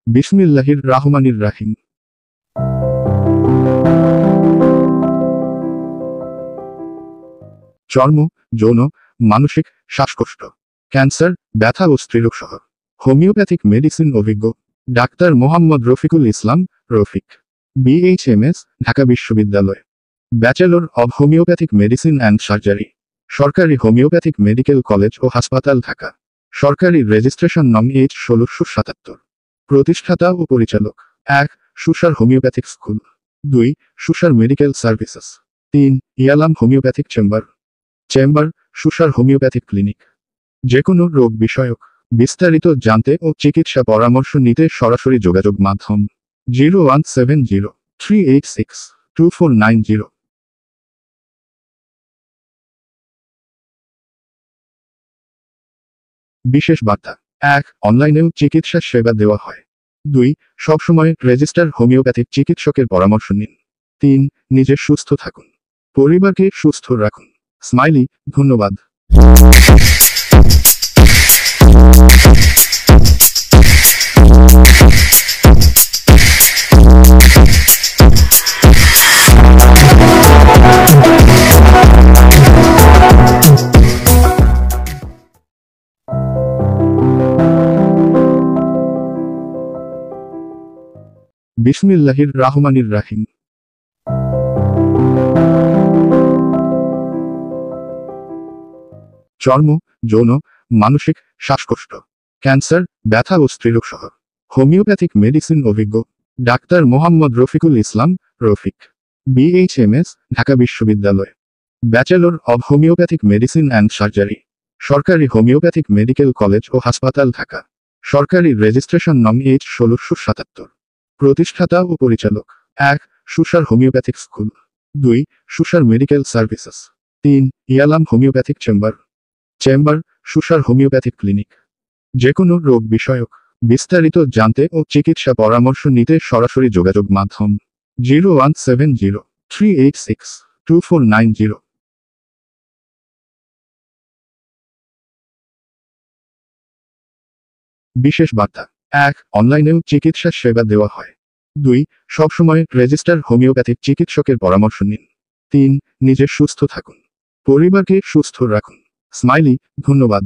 বিসমিল্লাহির রাহমানির রাহিম। চর্ম, যৌন, মানসিক, শ্বাসকষ্ট, ক্যান্সার, ব্যথা ও স্ত্রীরোগ সহ হোমিওপ্যাথিক মেডিসিন অভিজ্ঞ ডাক্তার মোহাম্মদ রফিকুল ইসলাম, রফিক, BHMS, ঢাকা বিশ্ববিদ্যালয়, bachelor of homeopathic medicine and surgery, সরকারি হোমিওপ্যাথিক মেডিকেল কলেজ ও হাসপাতাল ঢাকা, সরকারি রেজিস্ট্রেশন নং H1677, প্রতিষ্ঠাতা ও পরিচালক 1. সুসার homeopathic school, 2. সুসার medical services, 3. ইয়ালাম homeopathic chamber, সুসার homeopathic clinic. যে কোনো রোগ বিষয়ক বিস্তারিত জানতে ও চিকিৎসা পরামর্শ নিতে সরাসরি যোগাযোগ মাধ্যম 0170-386-2490। বিশেষ বার্তা 1. অনলাইনেও চিকিৎসা সেবা দেওয়া হয়। 2. সবসময় রেজিস্টার হোমিওপ্যাথিক চিকিৎসকের পরামর্শ নিন। 3. নিজে সুস্থ থাকুন, পরিবারকে সুস্থ রাখুন। স্মাইলি, ধন্যবাদ। বিসমিল্লাহির রাহমানির রাহিম। চর্ম, যৌন, মানসিক, শ্বাসকষ্ট, ক্যান্সার, ব্যথা ও স্ত্রীরোগ সহ হোমিওপ্যাথিক মেডিসিন অভিজ্ঞ ডাক্তার মোহাম্মদ রফিকুল ইসলাম, রফিক, BHMS, ঢাকা বিশ্ববিদ্যালয়, bachelor of homeopathic medicine and surgery, সরকারি হোমিওপ্যাথিক মেডিকেল কলেজ ও হাসপাতাল ঢাকা, সরকারি রেজিস্ট্রেশন নং H1677, প্রতিষ্ঠাতা ও পরিচালক 1. সুসার homeopathic school, 2. সুসার medical services, 3. ইয়ালাম homeopathic chamber, সুসার homeopathic clinic. যে কোনো রোগ বিষয়ক বিস্তারিত জানতে ও চিকিৎসা পরামর্শ নিতে সরাসরি যোগাযোগ মাধ্যম 0170-386-2490। বিশেষ বার্তা 1. অনলাইনেও চিকিৎসা সেবা দেওয়া হয়। 2. সবসময় রেজিস্টার হোমিওপ্যাথিক চিকিৎসকের পরামর্শ নিন। 3. নিজে সুস্থ থাকুন, পরিবারকে সুস্থ রাখুন। স্মাইলি, ধন্যবাদ।